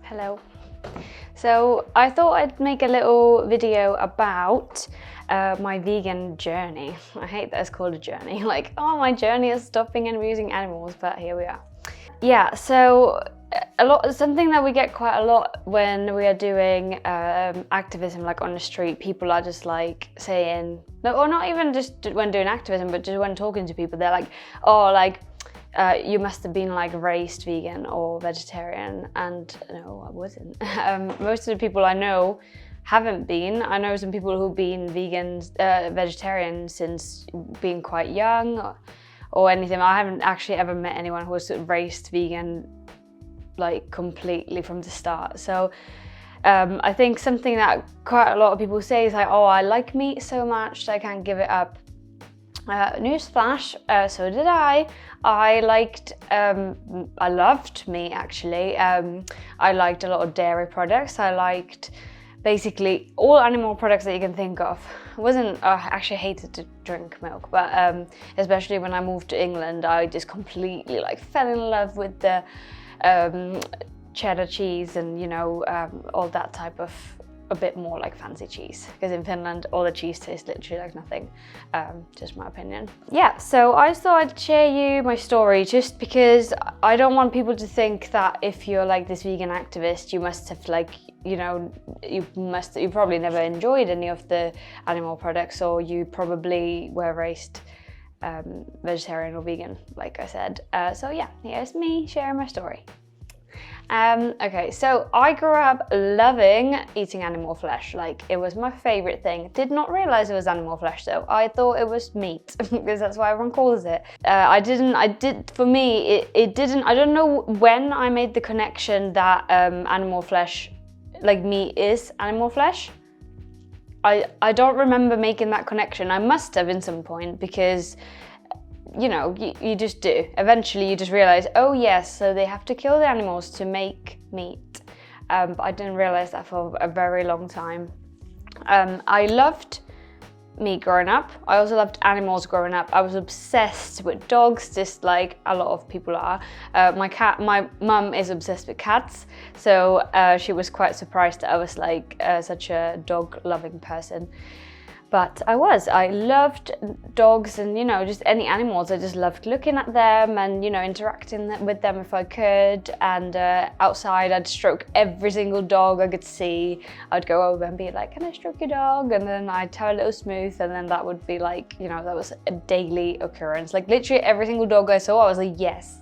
Hello. So I thought I'd make a little video about my vegan journey. I hate that it's called a journey. Like, oh, my journey is stopping and abusing animals, but here we are. Yeah, so something that we get quite a lot when we are doing activism, like on the street, people are just like saying, no, or not even just when doing activism, but just when talking to people, they're like, oh, like, you must have been like raised vegan or vegetarian, and no, I wasn't. Most of the people I know haven't been. I know some people who've been vegetarian since being quite young or anything. I haven't actually ever met anyone who was sort of raised vegan like completely from the start. So I think something that quite a lot of people say is like, oh, I like meat so much that I can't give it up. Newsflash, so did I. I loved meat actually. I liked a lot of dairy products. I liked basically all animal products that you can think of. I actually hated to drink milk, but especially when I moved to England, I just completely like fell in love with the cheddar cheese and, you know, all that type of a bit more like fancy cheese, because in Finland all the cheese tastes literally like nothing, just my opinion. Yeah, so I thought I'd share you my story just because I don't want people to think that if you're like this vegan activist, you must have like, you know, you probably never enjoyed any of the animal products, or you probably were raised vegetarian or vegan, like I said. So yeah, here's me sharing my story. Okay, so I grew up loving eating animal flesh. Like, it was my favorite thing. Did not realize it was animal flesh though. I thought it was meat because that's what everyone calls it. I don't know when I made the connection that animal flesh, like meat, is animal flesh. I don't remember making that connection. I must have in some point, because you know, you just do. Eventually you just realize, oh yes, so they have to kill the animals to make meat. But I didn't realize that for a very long time. I loved meat growing up. I also loved animals growing up. I was obsessed with dogs, just like a lot of people are. My mum is obsessed with cats, so she was quite surprised that I was like such a dog-loving person. But I loved dogs and, you know, just any animals. I just loved looking at them and, you know, interacting with them if I could. And outside, I'd stroke every single dog I could see. I'd go over and be like, can I stroke your dog? And then I'd tell a little smooth, and then that would be like, you know, that was a daily occurrence. Like literally every single dog I saw, I was like, yes,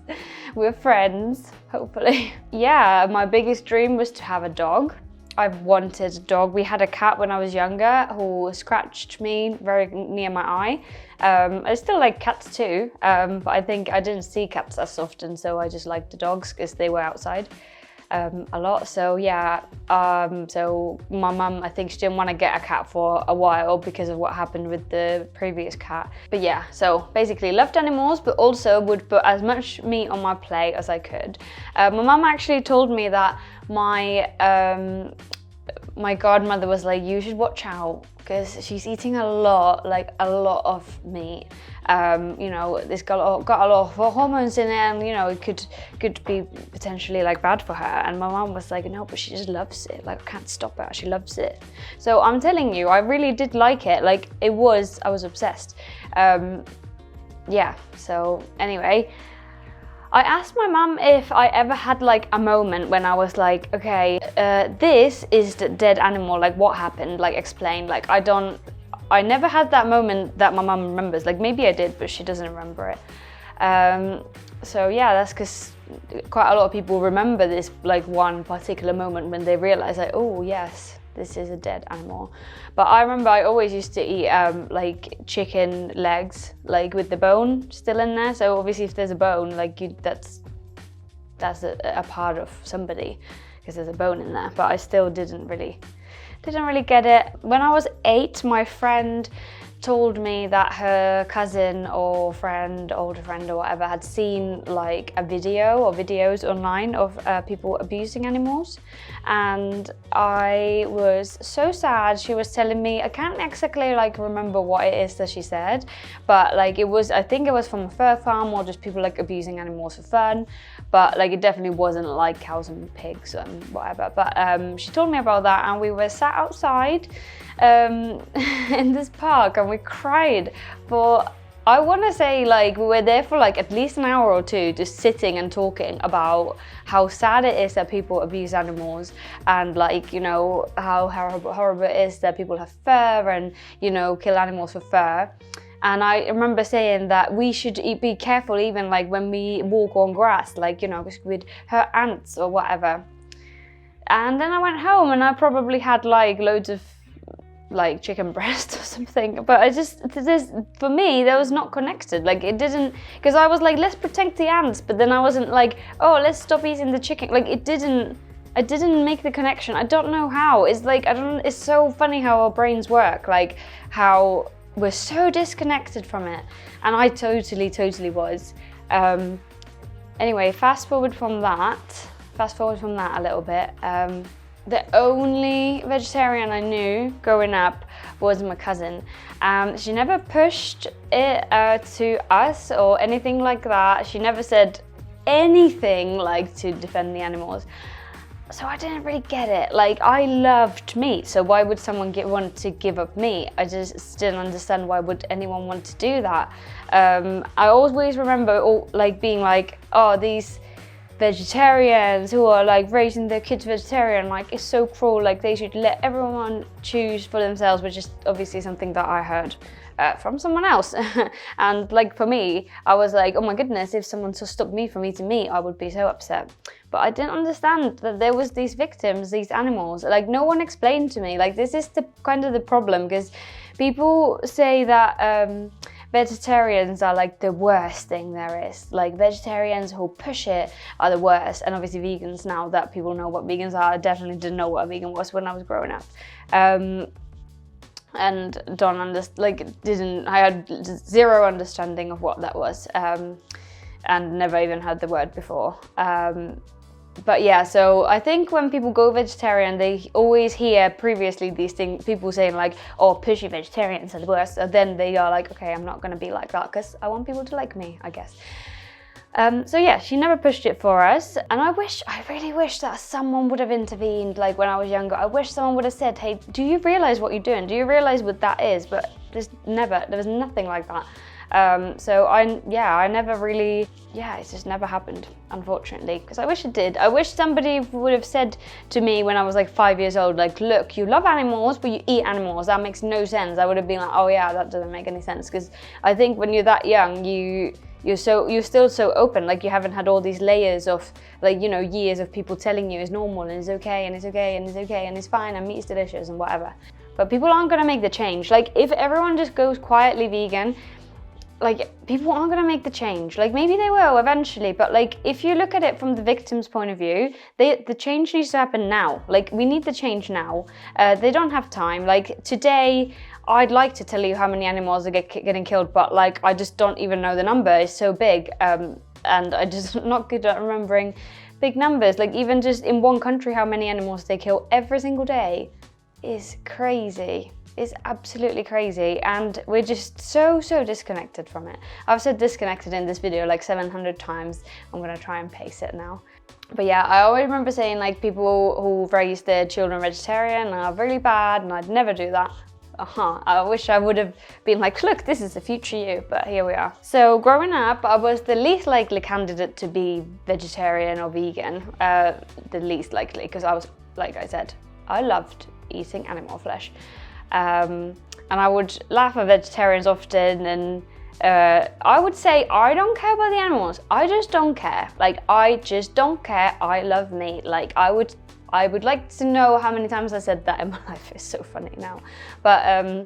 we're friends, hopefully. Yeah, my biggest dream was to have a dog. I've wanted a dog. We had a cat when I was younger who scratched me very near my eye. I still like cats too, but I think I didn't see cats as often, so I just liked the dogs because they were outside a lot. So yeah, so my mum, I think she didn't want to get a cat for a while because of what happened with the previous cat. But yeah, so basically loved animals, but also would put as much meat on my plate as I could. My mum actually told me that my godmother was like, you should watch out because she's eating a lot of meat. You know, this got a lot of hormones in it, and you know, it could be potentially like bad for her. And my mom was like, no, but she just loves it. Like, I can't stop her. She loves it. So I'm telling you, I really did like it. Like, I was obsessed. Yeah. So anyway, I asked my mum if I ever had like a moment when I was like, okay, this is the dead animal, like what happened, like explain. Like I never had that moment that my mum remembers. Like maybe I did, but she doesn't remember it. So yeah, that's because quite a lot of people remember this like one particular moment when they realize like, oh yes, this is a dead animal. But I remember I always used to eat like chicken legs, like with the bone still in there. So obviously if there's a bone, like that's a part of somebody because there's a bone in there. But I still didn't really get it. When I was 8, my friend told me that her cousin or friend, older friend or whatever, had seen like a video or videos online of people abusing animals, and I was so sad. She was telling me, I can't exactly like remember what it is that she said, but like it was, I think it was from a fur farm or just people like abusing animals for fun, but like it definitely wasn't like cows and pigs and whatever. But she told me about that, and we were sat outside in this park and we cried for, I want to say like we were there for like at least an hour or two, just sitting and talking about how sad it is that people abuse animals, and like, you know, how horrible it is that people have fur and, you know, kill animals for fur. And I remember saying that we should be careful even like when we walk on grass, like, you know, because we'd hurt ants or whatever. And then I went home and I probably had like loads of like chicken breast or something, but I just, for me, that was not connected. Like it didn't, because I was like, let's protect the ants, but then I wasn't like, oh, let's stop eating the chicken. Like I didn't make the connection. I don't know how. It's like, it's so funny how our brains work, like how we're so disconnected from it. And I totally was. Anyway, fast forward from that a little bit. The only vegetarian I knew growing up was my cousin. She never pushed it to us or anything like that. She never said anything like to defend the animals. So I didn't really get it. Like, I loved meat, so why would someone want to give up meat? I just didn't understand why would anyone want to do that. I always remember being like, oh, these vegetarians who are like raising their kids vegetarian, like it's so cruel, like they should let everyone choose for themselves, which is obviously something that I heard from someone else. And like for me, I was like, oh my goodness, if someone stopped me from eating meat, I would be so upset. But I didn't understand that there was these victims, these animals, like no one explained to me. Like this is the kind of the problem, because people say that vegetarians are like the worst thing there is. Like vegetarians who push it are the worst, and obviously vegans, now that people know what vegans are, I definitely didn't know what a vegan was when I was growing up. And don't understand, like I had zero understanding of what that was, and never even heard the word before. But yeah, so I think when people go vegetarian, they always hear previously these things, people saying like, oh, pushy vegetarians are the worst. And then they are like, okay, I'm not gonna be like that because I want people to like me, I guess. So yeah, she never pushed it for us. And I really wish that someone would have intervened, like when I was younger. I wish someone would have said, hey, do you realize what you're doing? Do you realize what that is? But there was nothing like that. So I never really, it just never happened, unfortunately, because I wish it did. I wish somebody would have said to me when I was like 5 years old, like, look, you love animals, but you eat animals. That makes no sense. I would have been like, oh yeah, that doesn't make any sense. Because I think when you're that young, you're still so open, like you haven't had all these layers of like, you know, years of people telling you it's normal and it's okay and it's okay and it's okay and it's fine and meat is delicious and whatever. But people aren't gonna make the change. Like if everyone just goes quietly vegan, like people aren't gonna make the change. Like maybe they will eventually, but like if you look at it from the victim's point of view, the change needs to happen now. Like we need the change now. They don't have time. Like today, I'd like to tell you how many animals are getting killed, but like I just don't even know the number. It's so big, and I just not good at remembering big numbers. Like even just in one country, how many animals they kill every single day is crazy. It's absolutely crazy, and we're just so disconnected from it. I've said disconnected in this video like 700 times. I'm gonna try and pace it now. But yeah, I always remember saying like people who raise their children vegetarian are really bad, and I'd never do that. I wish I would have been like, look, this is the future you, but here we are. So growing up, I was the least likely candidate to be vegetarian or vegan, the least likely, because I was, like I said, I loved eating animal flesh. And I would laugh at vegetarians often, and I would say, I don't care about the animals. I just don't care. Like, I just don't care. I love meat. Like, I would like to know how many times I said that in my life. It's so funny now. But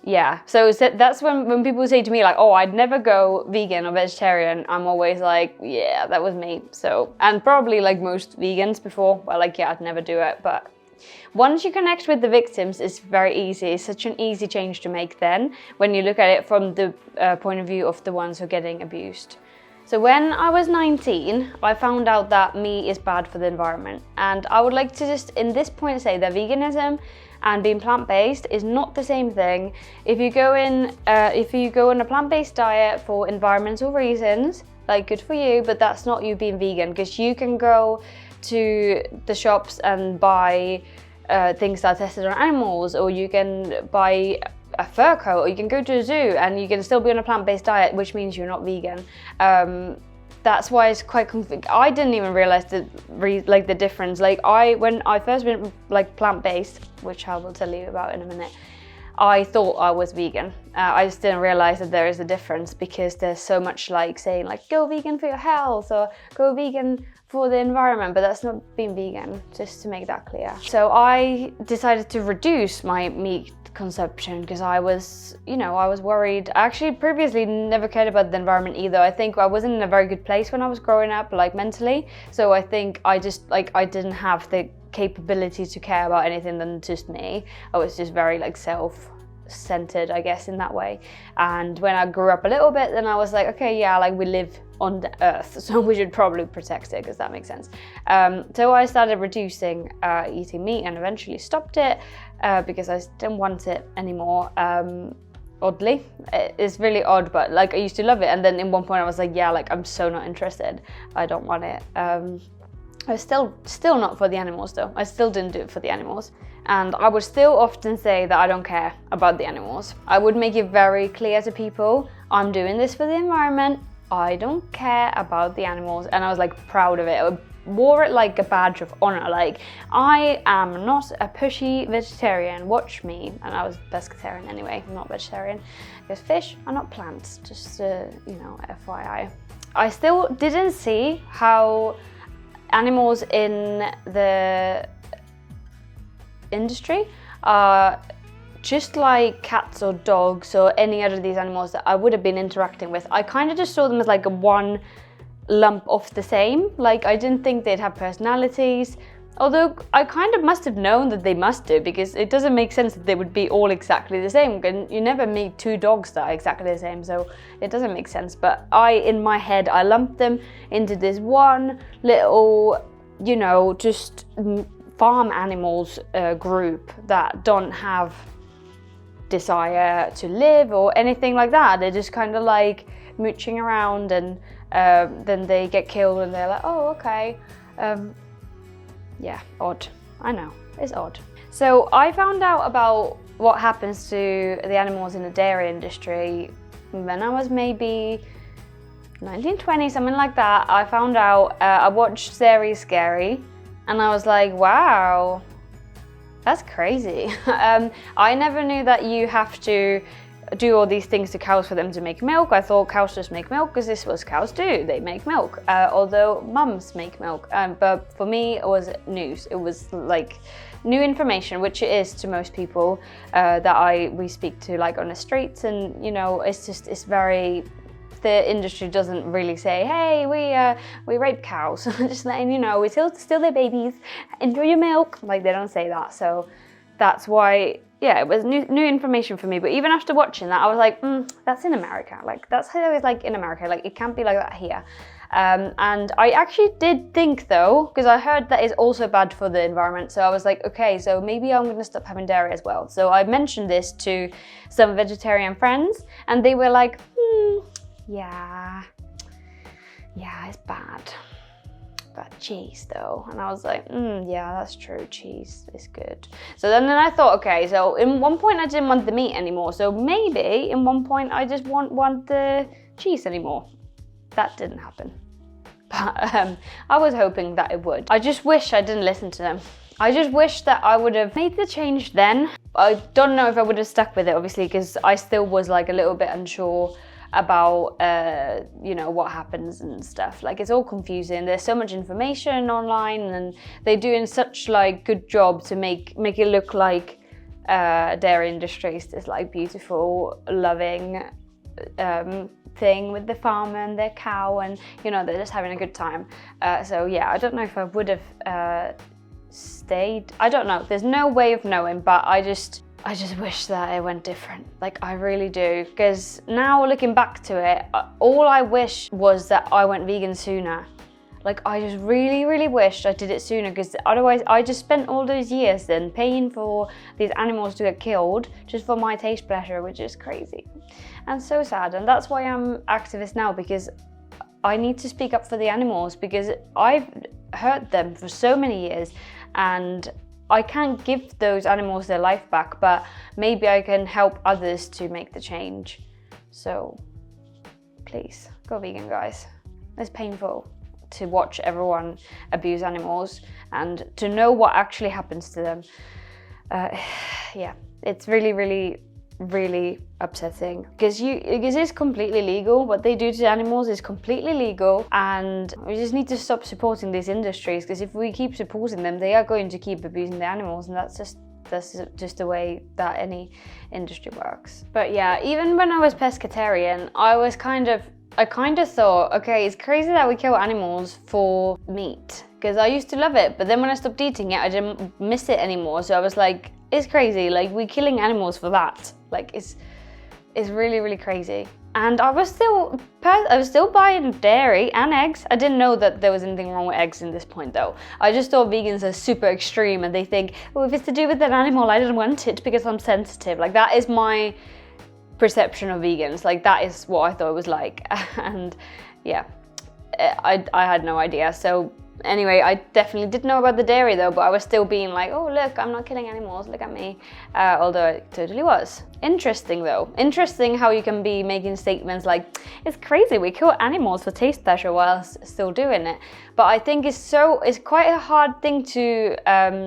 yeah, so that's when people say to me like, oh, I'd never go vegan or vegetarian, I'm always like, yeah, that was me. So, and probably like most vegans before, well, like, yeah, I'd never do it, but Once you connect with the victims, it's very easy. It's such an easy change to make then, when you look at it from the point of view of the ones who are getting abused. So when I was 19, I found out that meat is bad for the environment. And I would like to just, in this point, say that veganism and being plant-based is not the same thing. If you go on a plant-based diet for environmental reasons, like, good for you, but that's not you being vegan, because you can go to the shops and buy things that are tested on animals, or you can buy a fur coat, or you can go to a zoo and you can still be on a plant-based diet, which means you're not vegan. That's why it's quite confusing. I didn't even realize the difference. Like, when I first went like plant-based, which I will tell you about in a minute, I thought I was vegan. I just didn't realize that there is a difference, because there's so much like saying like, go vegan for your health or go vegan for the environment, but that's not being vegan, just to make that clear. So I decided to reduce my meat consumption because I was worried. I actually previously never cared about the environment either. I think I wasn't in a very good place when I was growing up, like mentally. So I think I just I didn't have the capability to care about anything than just me. I was just very like self-centered, I guess, in that way. And when I grew up a little bit, then I was like, okay, yeah, like we live on the earth, so we should probably protect it, because that makes sense. So I started reducing eating meat and eventually stopped it because I didn't want it anymore. Oddly, it's really odd, but like I used to love it, and then in one point I was like, yeah, like I'm so not interested. I don't want it. I was still not for the animals though. I still didn't do it for the animals. And I would still often say that I don't care about the animals. I would make it very clear to people, I'm doing this for the environment. I don't care about the animals. And I was like proud of it. I wore it like a badge of honor. Like, I am not a pushy vegetarian, watch me. And I was pescatarian anyway, I'm not vegetarian. Because fish are not plants, just FYI. I still didn't see how animals in the industry are just like cats or dogs or any other of these animals that I would have been interacting with. I kind of just saw them as like a one lump of the same. Like, I didn't think they'd have personalities, although I kind of must have known that they must do, because it doesn't make sense that they would be all exactly the same. And you never meet two dogs that are exactly the same, so it doesn't make sense. But in my head, I lumped them into this one little, just farm animals group that don't have desire to live or anything like that. They're just kind of like mooching around, and then they get killed and they're like, oh, okay. Yeah, odd. I know, it's odd. So I found out about what happens to the animals in the dairy industry when I was maybe 19, 20, something like that. I found out, I watched Dairy Scary, and I was like, wow, that's crazy. I never knew that you have to do all these things to cows for them to make milk. I thought cows just make milk because this is what cows do. They make milk, although mums make milk. But for me, it was news. It was like new information, which it is to most people that we speak to, like on the streets. And it's very. The industry doesn't really say, hey, we rape cows. Just letting you know, we still their babies. Enjoy your milk. Like, they don't say that. So that's why. Yeah, it was new information for me, but even after watching that, I was like, that's in America. Like, that's how it's like in America. Like, it can't be like that here. And I actually did think, though, because I heard that is also bad for the environment. So I was like, okay, so maybe I'm going to stop having dairy as well. So I mentioned this to some vegetarian friends, and they were like, yeah, it's bad. But cheese though, and I was like, yeah, that's true, cheese is good. So then I thought, okay, so in one point I didn't want the meat anymore, so maybe in one point I just want the cheese anymore. That didn't happen, but I was hoping that it would. I just wish I didn't listen to them. I just wish that I would have made the change then. I don't know if I would have stuck with it, obviously, because I still was like a little bit unsure about what happens and stuff. Like, it's all confusing. There's so much information online, and they're doing such like good job to make it look like dairy industry is this like beautiful, loving thing with the farmer and their cow, and they're just having a good time. So yeah, I don't know if I would have stayed. I don't know. There's no way of knowing, but I just wish that it went different. Like, I really do. Because now looking back to it, all I wish was that I went vegan sooner. Like, I just really, really wished I did it sooner, because otherwise I just spent all those years then paying for these animals to get killed just for my taste pleasure, which is crazy and so sad. And that's why I'm activist now, because I need to speak up for the animals, because I've hurt them for so many years and I can't give those animals their life back, but maybe I can help others to make the change. So please go vegan, guys. It's painful to watch everyone abuse animals and to know what actually happens to them. Yeah, it's really, really, really upsetting, because it's completely legal. What they do to animals is completely legal, and we just need to stop supporting these industries, because if we keep supporting them, they are going to keep abusing the animals, and that's just the way that any industry works. But yeah, even when I was pescatarian, I kind of thought, okay, it's crazy that we kill animals for meat, because I used to love it, but then when I stopped eating it, I didn't miss it anymore. So I was like, it's crazy, like, we're killing animals for that. Like, it's really, really crazy. And I was still buying dairy and eggs. I didn't know that there was anything wrong with eggs in this point, though. I just thought vegans are super extreme, and they think, well, if it's to do with an animal, I don't want it because I'm sensitive. Like, that is my perception of vegans. Like, that is what I thought it was like. And yeah, I had no idea. So anyway, I definitely did know about the dairy though, but I was still being like, oh look, I'm not killing animals, look at me. Although I totally was. Interesting though. Interesting how you can be making statements like, it's crazy, we kill animals for taste pleasure while still doing it. But I think it's quite a hard thing to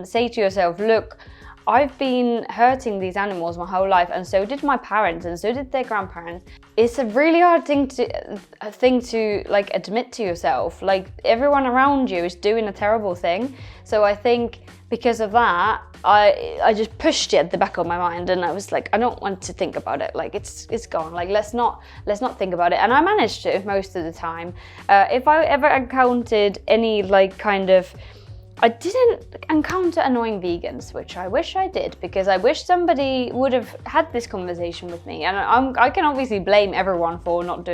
say to yourself, look, I've been hurting these animals my whole life, and so did my parents, and so did their grandparents. It's a really hard thing to like admit to yourself. Like, everyone around you is doing a terrible thing. So I think because of that, I just pushed it at the back of my mind, and I was like, I don't want to think about it. Like, it's gone. Like, let's not think about it. And I managed to most of the time. If I ever encountered any like kind of, I didn't encounter annoying vegans, which I wish I did, because I wish somebody would have had this conversation with me. And I can obviously blame everyone for not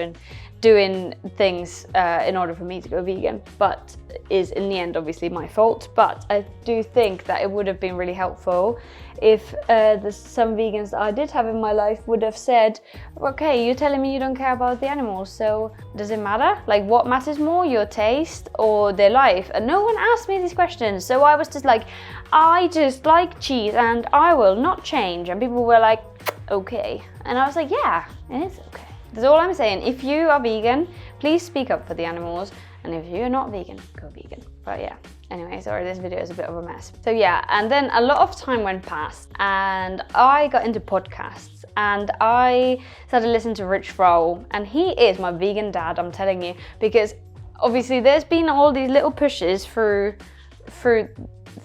doing things in order for me to go vegan, but is in the end obviously my fault. But I do think that it would have been really helpful if some vegans that I did have in my life would have said, okay, you're telling me you don't care about the animals, so does it matter? Like, what matters more, your taste or their life? And no one asked me these questions, so I was just like, I just like cheese and I will not change. And people were like, okay. And I was like, yeah, it is okay. That's all I'm saying. If you are vegan, please speak up for the animals. And if you're not vegan, go vegan. But yeah, anyway, sorry, this video is a bit of a mess. So yeah, and then a lot of time went past and I got into podcasts and I started listening to Rich Roll, and he is my vegan dad, I'm telling you, because obviously there's been all these little pushes through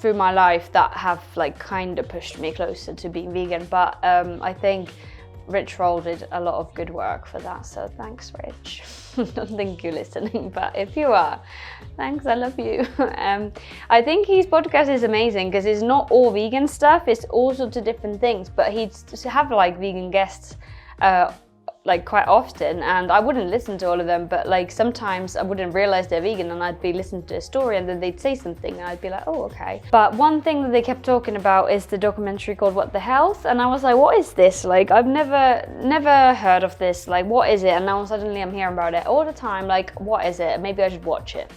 my life that have like kind of pushed me closer to being vegan, but I think Rich Roll did a lot of good work for that, so thanks, Rich. I don't think you're listening, but if you are, thanks, I love you. I think his podcast is amazing because it's not all vegan stuff, it's all sorts of different things, but he'd have like vegan guests like quite often, and I wouldn't listen to all of them, but like sometimes I wouldn't realize they're vegan and I'd be listening to a story and then they'd say something and I'd be like, oh, okay. But one thing that they kept talking about is the documentary called What the Health, and I was like, what is this? Like, I've never heard of this, like, what is it? And now suddenly I'm hearing about it all the time, like, what is it? Maybe I should watch it.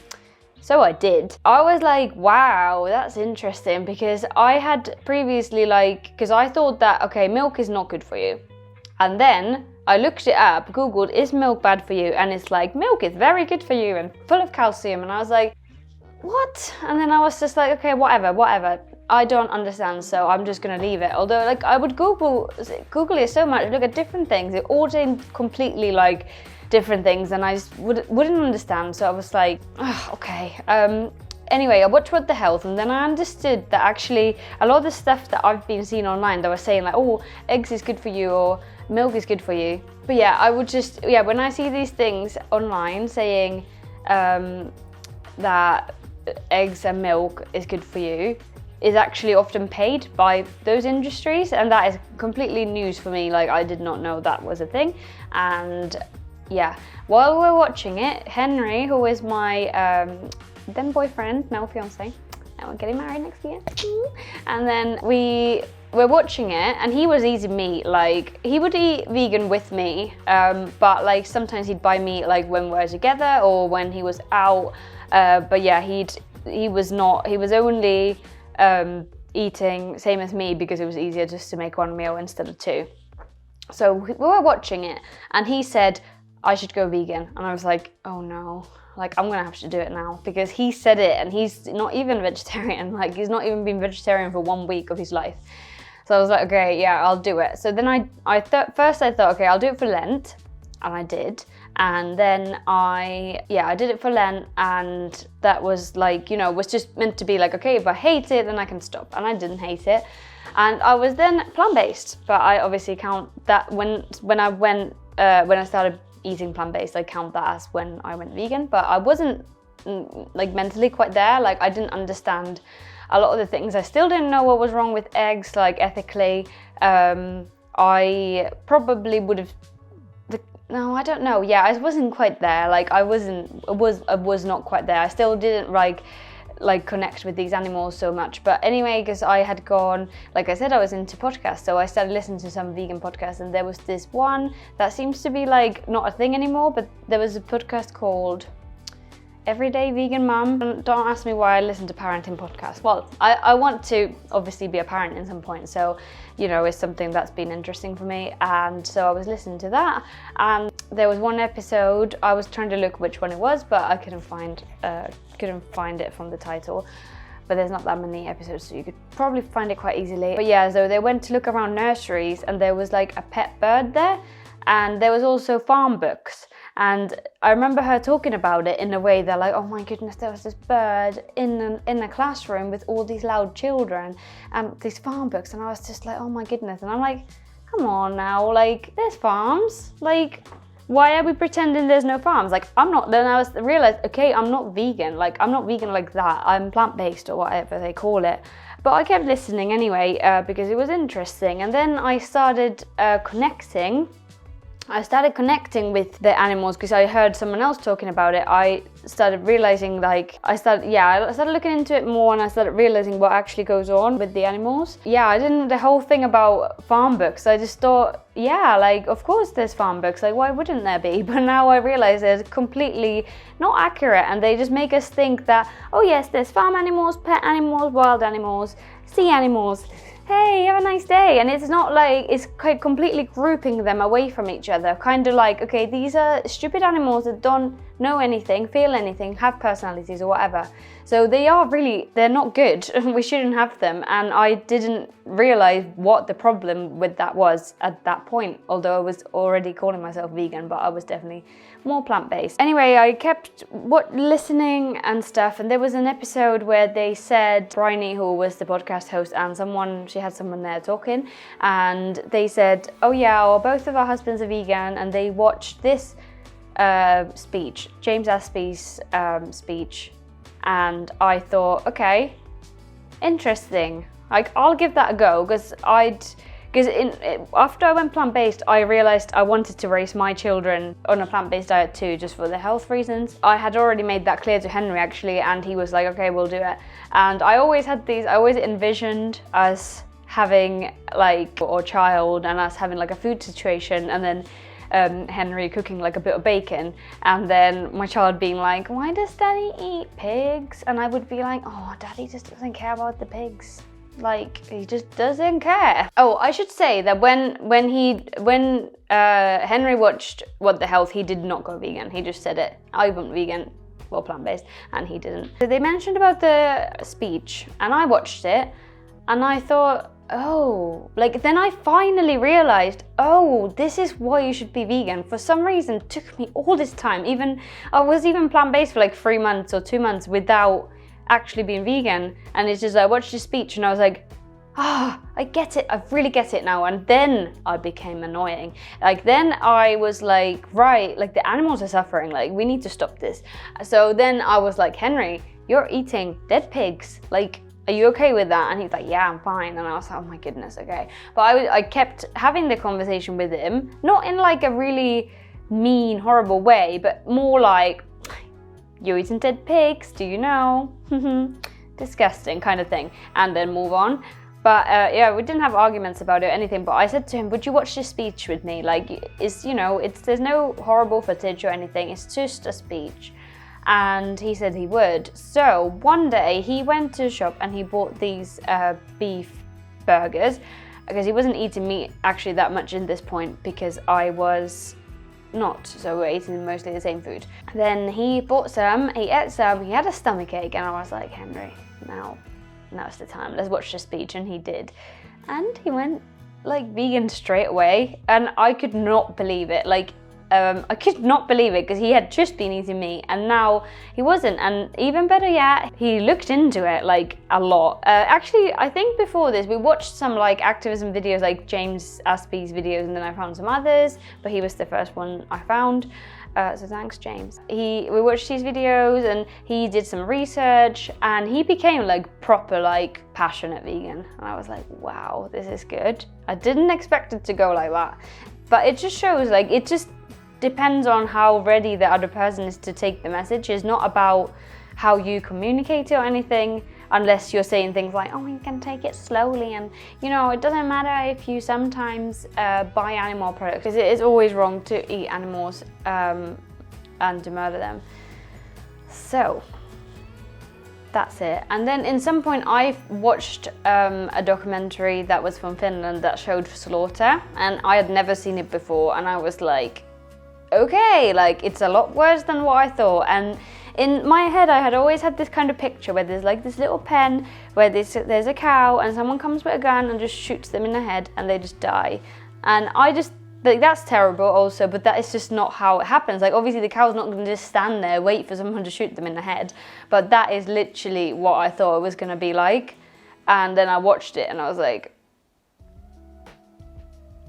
So I did. I was like, wow, that's interesting, because I had previously because I thought that, okay, milk is not good for you. And then I looked it up, Googled, is milk bad for you? And it's like, milk is very good for you and full of calcium. And I was like, what? And then I was just like, okay, whatever. I don't understand, so I'm just gonna leave it. Although, like, I would Google it so much, look at different things. It all seemed completely like different things, and I just wouldn't understand. So I was like, oh, okay. Anyway, I watched What the Health, and then I understood that actually a lot of the stuff that I've been seeing online, they were saying like, oh, eggs is good for you or milk is good for you. But yeah, I would when I see these things online saying that eggs and milk is good for you is actually often paid by those industries, and that is completely news for me. Like, I did not know that was a thing. And yeah, while we're watching it, Henry, who is my then boyfriend, now fiance, and we're getting married next year, and then we're watching it, and he was eating meat. Like, he would eat vegan with me, but like sometimes he'd buy meat like when we're together or when he was out. But yeah, he was only eating same as me because it was easier just to make one meal instead of two. So we were watching it, and he said I should go vegan, and I was like, oh no, like I'm gonna have to do it now, because he said it, and he's not even vegetarian. Like, he's not even been vegetarian for 1 week of his life. So I was like, okay, yeah, I'll do it. So then I thought, okay, I'll do it for Lent, and I did. And then I did it for Lent, and that was like, you know, was just meant to be like, okay, if I hate it, then I can stop. And I didn't hate it. And I was then plant-based, but I obviously count that when I started eating plant-based, I count that as when I went vegan. But I wasn't like mentally quite there. Like, I didn't understand a lot of the things. I still didn't know what was wrong with eggs, like ethically. I probably would have. No, I don't know. Yeah, I wasn't quite there. Like, I was not quite there. I still didn't like connect with these animals so much. But anyway, because I had gone, like I said, I was into podcasts, so I started listening to some vegan podcasts, and there was this one that seems to be like not a thing anymore, but there was a podcast called Everyday Vegan Mum. Don't ask me why I listen to parenting podcasts. Well, I want to obviously be a parent in some point, so you know, it's something that's been interesting for me. And so I was listening to that, and there was one episode, I was trying to look which one it was, but I couldn't find it from the title. But there's not that many episodes, so you could probably find it quite easily. But yeah, so they went to look around nurseries, and there was like a pet bird there, and there was also farm books. And I remember her talking about it in a way that, like, oh my goodness, there was this bird in a classroom with all these loud children and these farm books, and I was just like, oh my goodness. And I'm like, come on now, like, there's farms, like, why are we pretending there's no farms? Like, I'm not. Then I realized, okay, I'm not vegan. Like, I'm not vegan like that. I'm plant-based or whatever they call it. But I kept listening anyway because it was interesting. And then I started connecting with the animals because I heard someone else talking about it. I started realizing, like, I started looking into it more, and I started realizing what actually goes on with the animals. Yeah, I didn't know the whole thing about farm books. I just thought, yeah, like, of course there's farm books, like, why wouldn't there be? But now I realize they're completely not accurate, and they just make us think that, oh yes, there's farm animals, pet animals, wild animals, sea animals. Hey, have a nice day. And it's not like, it's completely grouping them away from each other. Kind of like, okay, these are stupid animals that don't know anything, feel anything, have personalities or whatever. So they're not good. We shouldn't have them. And I didn't realize what the problem with that was at that point. Although I was already calling myself vegan, but I was definitely more plant-based. Anyway, I kept listening and stuff, and there was an episode where they said, Bryony, who was the podcast host, and she had someone there talking, and they said, oh yeah, well, both of our husbands are vegan, and they watched this speech, James Aspie's speech, and I thought, okay, interesting. Like, I'll give that a go, because after I went plant-based, I realized I wanted to raise my children on a plant-based diet too, just for the health reasons. I had already made that clear to Henry, actually, and he was like, okay, we'll do it. And I always envisioned us having, like, or child, and us having like a food situation, and then Henry cooking like a bit of bacon, and then my child being like, why does Daddy eat pigs? And I would be like, oh, Daddy just doesn't care about the pigs. Like, he just doesn't care. Oh, I should say that when Henry watched What the Health, he did not go vegan. He just said it. I went vegan, well, plant-based, and he didn't. So they mentioned about the speech, and I watched it, and I thought, oh, like, then I finally realized, oh, this is why you should be vegan. For some reason, it took me all this time. I was plant-based for like 3 months or 2 months without actually being vegan, and it's just, I watched his speech and I was like, I get it, I really get it now. And then I became annoying. Like, then I was like, right, like, the animals are suffering, like, we need to stop this. So then I was like, Henry, you're eating dead pigs. Like, are you okay with that? And he's like, yeah, I'm fine. And I was like, oh my goodness, okay. But I kept having the conversation with him, not in like a really mean, horrible way, but more like, you're eating dead pigs, do you know? Disgusting kind of thing. And then move on. But yeah, we didn't have arguments about it or anything, but I said to him, would you watch this speech with me? Like, there's no horrible footage or anything, it's just a speech. And he said he would. So one day he went to a shop and he bought these beef burgers, because he wasn't eating meat actually that much in this point, because I was not, so we're eating mostly the same food. Then he bought some, he ate some, he had a stomachache, and I was like, Henry, now's the time, let's watch the speech. And he did, and he went like vegan straight away, and I could not believe it. Like, I could not believe it, because he had just been eating meat and now he wasn't. And even better yet, he looked into it like a lot. Actually, I think before this we watched some like activism videos, like James Aspie's videos, and then I found some others, but he was the first one I found. So thanks, James. We watched these videos and he did some research and he became like proper like passionate vegan. And I was like, wow, this is good. I didn't expect it to go like that. But it just shows, like, it just depends on how ready the other person is to take the message. It's not about how you communicate it or anything, unless you're saying things like, oh, you can take it slowly, and it doesn't matter if you sometimes buy animal products, because it is always wrong to eat animals and to murder them. So that's it. And then in some point I watched a documentary that was from Finland that showed slaughter, and I had never seen it before, and I was like, okay, like, it's a lot worse than what I thought. And in my head I had always had this kind of picture where there's like this little pen where there's a cow and someone comes with a gun and just shoots them in the head and they just die. And I just, like, that's terrible also, but that is just not how it happens. Like, obviously the cow's not going to just stand there, wait for someone to shoot them in the head, but that is literally what I thought it was going to be like. And then I watched it and I was like,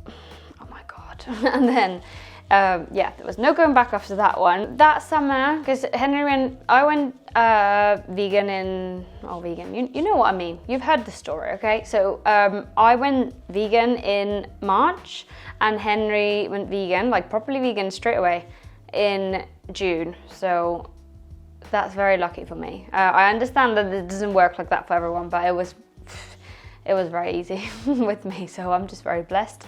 oh my God. And then yeah, there was no going back after that one. That summer, because I went vegan you know what I mean. You've heard the story, okay? So I went vegan in March, and Henry went vegan, like properly vegan straight away, in June. So that's very lucky for me. I understand that it doesn't work like that for everyone, but it was very easy with me, so I'm just very blessed.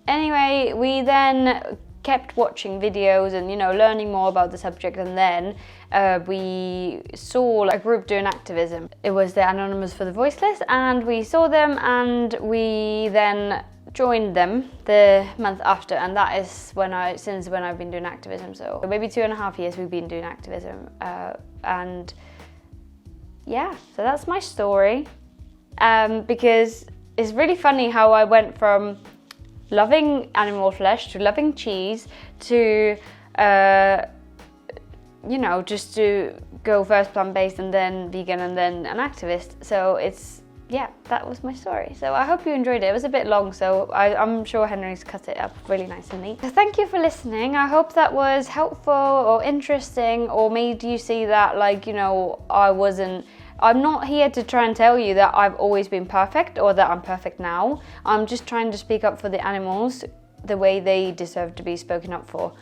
Anyway, we then kept watching videos and learning more about the subject, and then we saw a group doing activism. It was the Anonymous for the Voiceless, and we saw them and we then joined them the month after, and that is since when I've been doing activism. So maybe 2.5 years we've been doing activism, and yeah, so that's my story. Because it's really funny how I went from loving animal flesh to loving cheese to just to go first plant-based and then vegan and then an activist. So that was my story. So I hope you enjoyed it. It was a bit long, so I'm sure Henry's cut it up really nice and neat. So thank you for listening. I hope that was helpful or interesting, or made you see that, like, I'm not here to try and tell you that I've always been perfect or that I'm perfect now. I'm just trying to speak up for the animals the way they deserve to be spoken up for.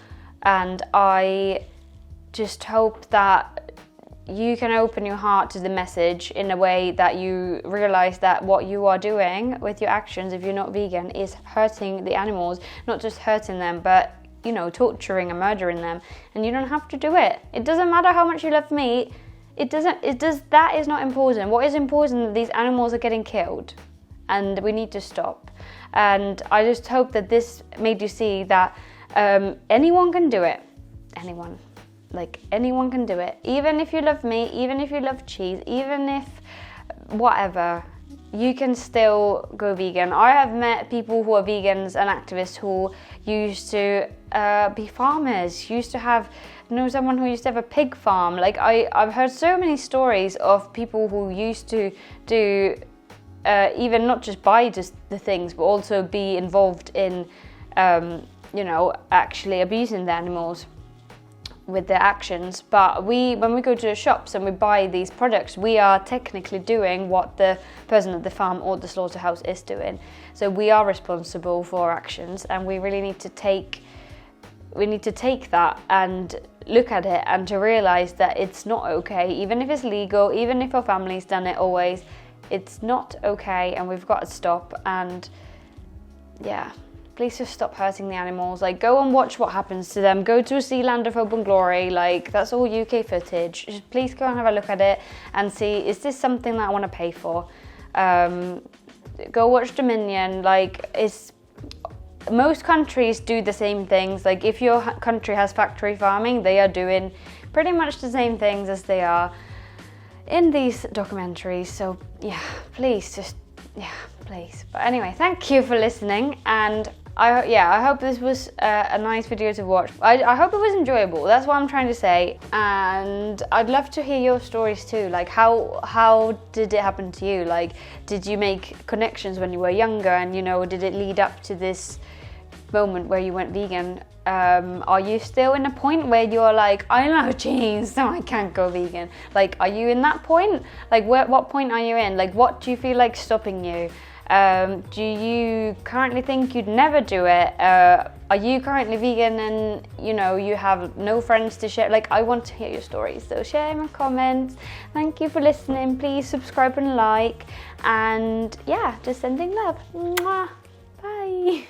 And I just hope that you can open your heart to the message in a way that you realize that what you are doing with your actions, if you're not vegan, is hurting the animals. Not just hurting them, but torturing and murdering them. And you don't have to do it. It doesn't matter how much you love meat. That is not important. What is important is that these animals are getting killed, and we need to stop. And I just hope that this made you see that anyone can do it. Anyone can do it. Even if you love meat, even if you love cheese, even if whatever, you can still go vegan. I have met people who are vegans and activists who used to be farmers, used to have someone who used to have a pig farm. Like, I've heard so many stories of people who used to do even not just buy just the things, but also be involved in actually abusing the animals. with their actions, but when we go to the shops and we buy these products, we are technically doing what the person at the farm or the slaughterhouse is doing. So we are responsible for our actions, and we really need to take that and look at it and to realize that it's not okay, even if it's legal, even if our family's done it always, it's not okay, and we've got to stop. And yeah, please just stop hurting the animals. Like, go and watch what happens to them. Go to See Land of Hope and Glory. Like, that's all UK footage. Just please go and have a look at it and see, is this something that I want to pay for? Go watch Dominion. Like, most countries do the same things. Like, if your country has factory farming, they are doing pretty much the same things as they are in these documentaries. So yeah, please. But anyway, thank you for listening, and I hope this was a nice video to watch. I hope it was enjoyable. That's what I'm trying to say. And I'd love to hear your stories too. Like, how did it happen to you? Like, did you make connections when you were younger, and did it lead up to this moment where you went vegan? Are you still in a point where you're like, I love cheese, so I can't go vegan? Like, are you in that point? Like, what point are you in? Like, what do you feel like stopping you? Do you currently think you'd never do it? Are you currently vegan and you have no friends to share? Like, I want to hear your stories, so share in my comments. Thank you for listening. Please subscribe and like, and yeah, just sending love. Mwah. Bye.